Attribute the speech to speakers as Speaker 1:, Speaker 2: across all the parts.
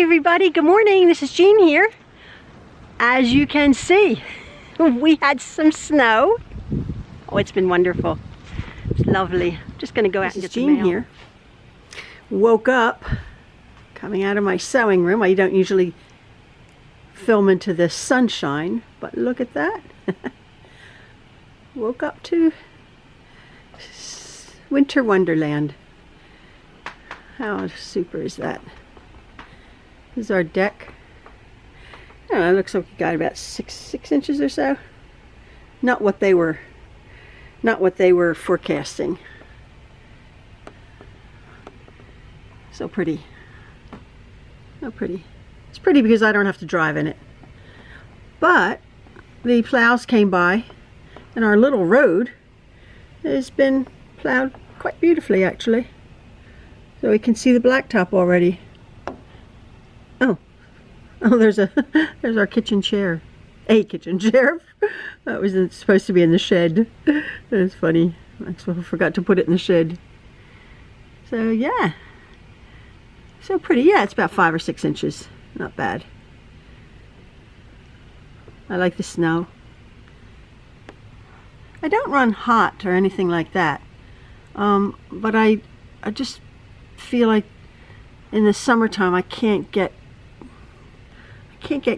Speaker 1: everybody, good morning. This is Jean here. As you can see, we had some snow. Oh, it's been wonderful. It's lovely. I'm just going to go out and get the mail. Jean here. Woke up, coming out of my sewing room. I don't usually film into the sunshine, but look at that. Woke up to winter wonderland. How super is that? This is our deck. I don't know, it looks like we got about six inches or so. Not what they were forecasting. So pretty. So pretty. It's pretty because I don't have to drive in it. But the plows came by and our little road has been plowed quite beautifully actually. So we can see the blacktop already. Oh, there's our kitchen chair. A kitchen chair. That was supposed to be in the shed. That's funny. I forgot to put it in the shed. So yeah. So pretty. Yeah, it's about 5 or 6 inches. Not bad. I like the snow. I don't run hot or anything like that. But I just feel like in the summertime I can't get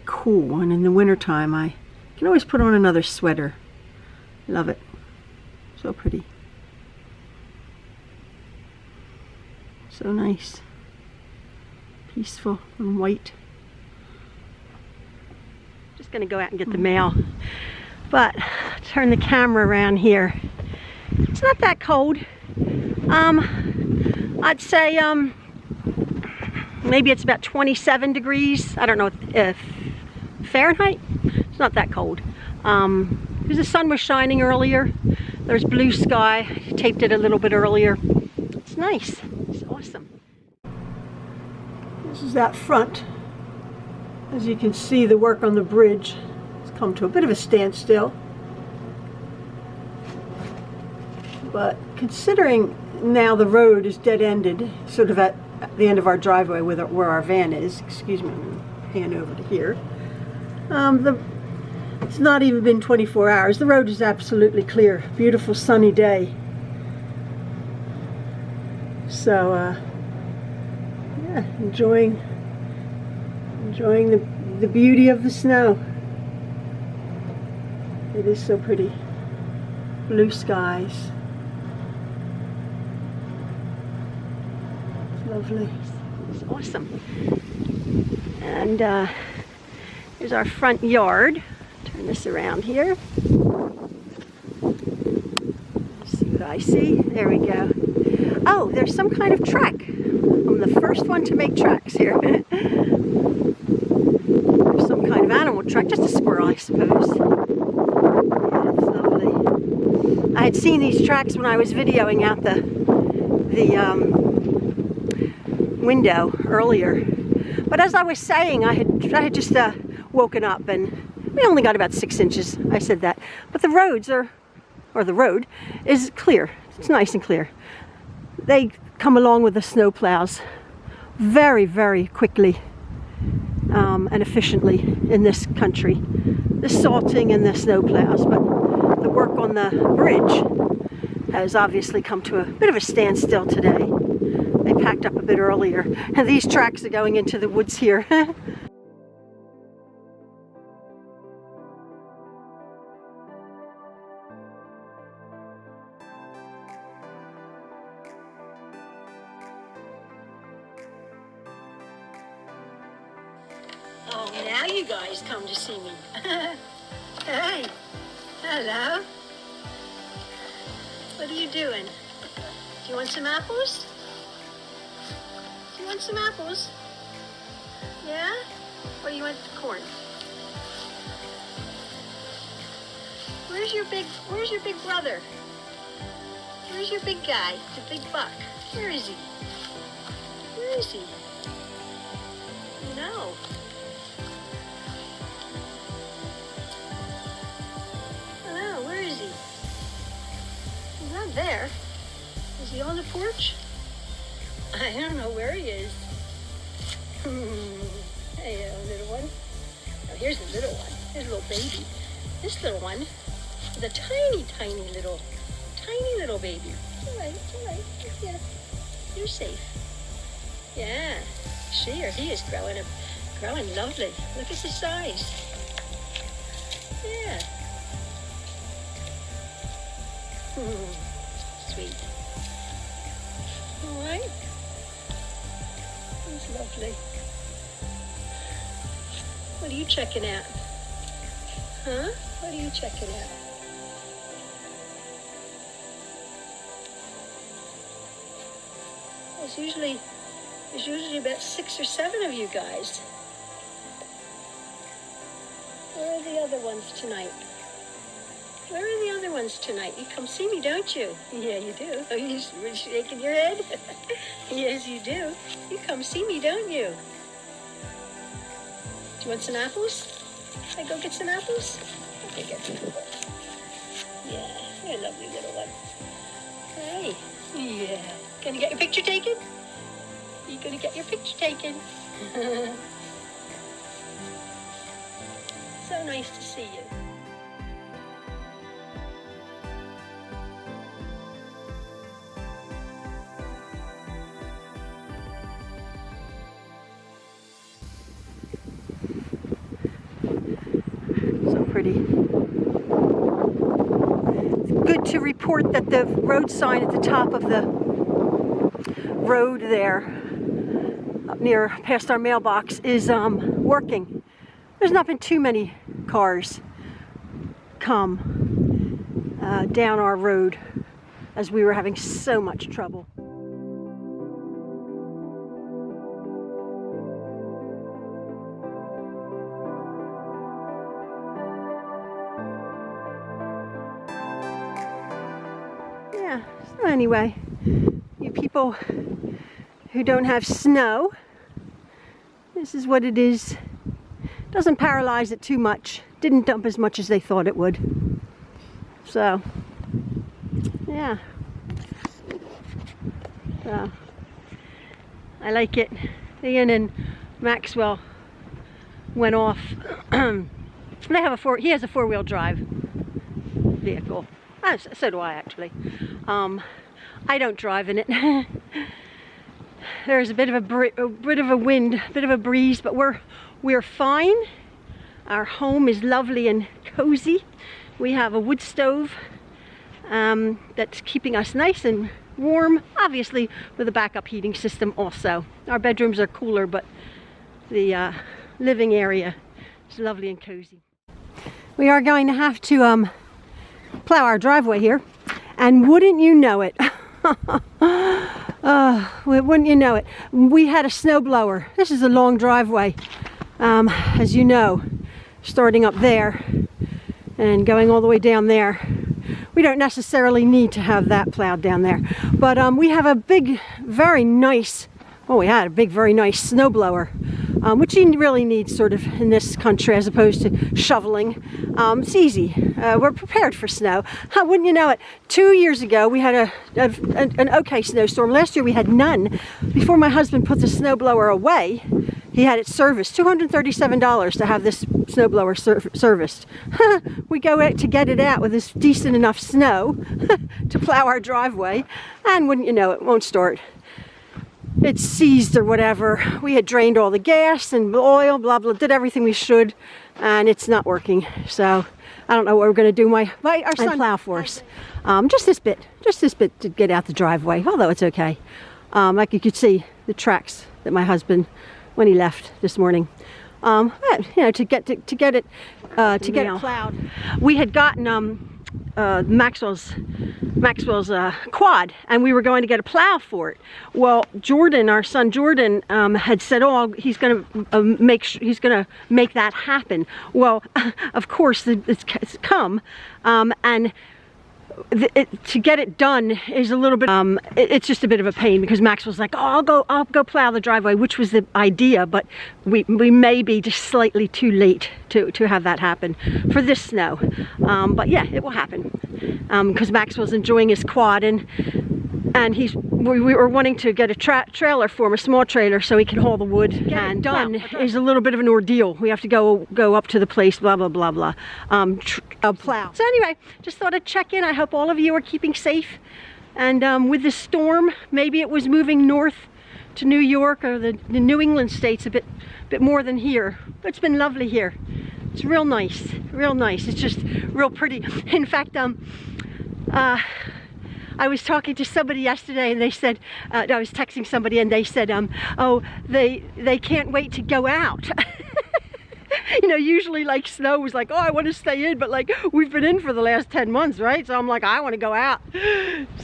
Speaker 1: cool, and in the wintertime I can always put on another sweater. Love it. So pretty. So nice. Peaceful and white. Just gonna go out and get the mail. But turn the camera around here. It's not that cold. I'd say maybe it's about 27 degrees. I don't know if Fahrenheit. It's not that cold. Because the sun was shining earlier. There's blue sky. I taped it a little bit earlier. It's nice. It's awesome. This is out front. As you can see, the work on the bridge has come to a bit of a standstill. But considering now the road is dead-ended, sort of at the end of our driveway where our van is. Excuse me, I'm going to pan over to here. It's not even been 24 hours. The road is absolutely clear. Beautiful sunny day. So, yeah, enjoying the beauty of the snow. It is so pretty. Blue skies. Lovely. It's awesome. And here's our front yard. Turn this around here. Let's see what I see. There we go. Oh, there's some kind of track. I'm the first one to make tracks here. There's some kind of animal track. Just a squirrel, I suppose. Yeah, it's lovely. I had seen these tracks when I was videoing out the window earlier, but as I was saying, I had just woken up and we only got about 6 inches. I said that, but the roads the road is clear. It's nice and clear. They come along with the snow plows very, very quickly and efficiently in this country. The salting and the snow plows, but the work on the bridge has obviously come to a bit of a standstill today. They packed up a bit earlier. And these tracks are going into the woods here. Oh, now you guys come to see me. Hey, hello. What are you doing? Do you want some apples? You want some apples? Yeah? Or you want corn? Where's your big brother? Where's your big guy? The big buck. Where is he? Where is he? No. Oh, where is he? He's not there. Is he on the porch? I don't know where he is. Hey, little one. Now here's the little one. Here's a little baby. This little one is a tiny little baby. It's all right, it's all right. Yeah, you're safe. Yeah, she or he is growing lovely. Look at the size. Yeah. Sweet. All right. That's lovely. What are you checking out? Huh? What are you checking out? There's usually about 6 or 7 of you guys. Where are the other ones tonight? Where are the other ones tonight? You come see me, don't you? Yeah, you do. Are you shaking your head? Yes, you do. You come see me, don't you? Do you want some apples? Can I go get some apples? Okay, get some apples. Yeah, you're a lovely little one. Hey, yeah. Gonna get your picture taken? You gonna get your picture taken? So nice to see you. Pretty. It's good to report that the road sign at the top of the road there, up near past our mailbox, is working. There's not been too many cars come down our road as we were having so much trouble. So anyway, you people who don't have snow, this is what it is. Doesn't paralyze it too much. Didn't dump as much as they thought it would. So, yeah. So, I like it. Ian and Maxwell went off. He has a 4-wheel drive vehicle. So do I, actually. I don't drive in it. There's a bit of a wind, a bit of a breeze, but we're fine. Our home is lovely and cozy. We have a wood stove that's keeping us nice and warm, obviously with a backup heating system also. Our bedrooms are cooler, but the living area is lovely and cozy. We are going to have to plow our driveway here, and wouldn't you know it, wouldn't you know it, we had a snow blower. This is a long driveway, as you know, starting up there and going all the way down there. We don't necessarily need to have that plowed down there, but we have a big, very nice, well, we had a big, very nice snow blower, which you really need sort of in this country as opposed to shoveling. It's easy. We're prepared for snow. Wouldn't you know it, 2 years ago we had an okay snowstorm. Last year we had none. Before my husband put the snowblower away, he had it serviced. $237 to have this snowblower serviced. We go out to get it out with this decent enough snow to plow our driveway, and wouldn't you know it, won't start. It's seized or whatever. We had drained all the gas and oil, blah, blah, did everything we should, and it's not working. So I don't know what we're going to do. Our son plow for us. Just this bit to get out the driveway, although it's okay. Like you could see the tracks that my husband, when he left this morning, but, you know, to get it plowed. We had gotten Maxwell's quad, and we were going to get a plow for it. Well, Jordan, our son Jordan, had said, "Oh, he's going to make that happen." Well, of course, it's come, and to get it done is a little bit. It's just a bit of a pain because Max was like, "Oh, I'll go plow the driveway," which was the idea, but we may be just slightly too late to have that happen for this snow. But yeah, it will happen because Maxwell's enjoying his quad, and and we were wanting to get a trailer for him, a small trailer, so he can haul the wood. And done is a little bit of an ordeal. We have to go up to the place, blah blah blah blah, plow. So anyway, just thought I'd check in. I hope all of you are keeping safe. And with the storm, maybe it was moving north to New York or the New England states a bit more than here. But it's been lovely here. It's real nice, real nice. It's just real pretty. In fact, I was talking to somebody yesterday, and they said, I was texting somebody, and they said, oh, they can't wait to go out. You know, usually like snow was like, oh, I want to stay in, but like we've been in for the last 10 months, right? So I'm like, I want to go out.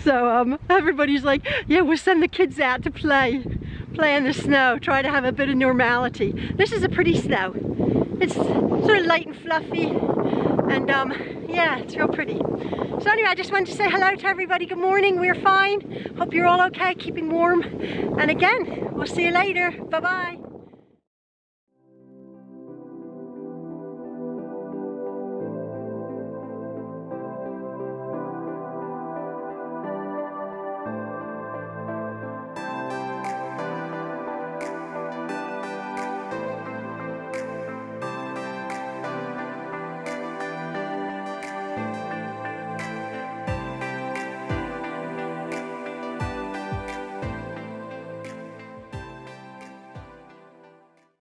Speaker 1: So everybody's like, yeah, we'll send the kids out to play in the snow, try to have a bit of normality. This is a pretty snow. It's sort of light and fluffy, and yeah, it's real pretty. So anyway, I just wanted to say hello to everybody. Good morning, we're fine. Hope you're all okay, keeping warm. And again, we'll see you later. Bye-bye.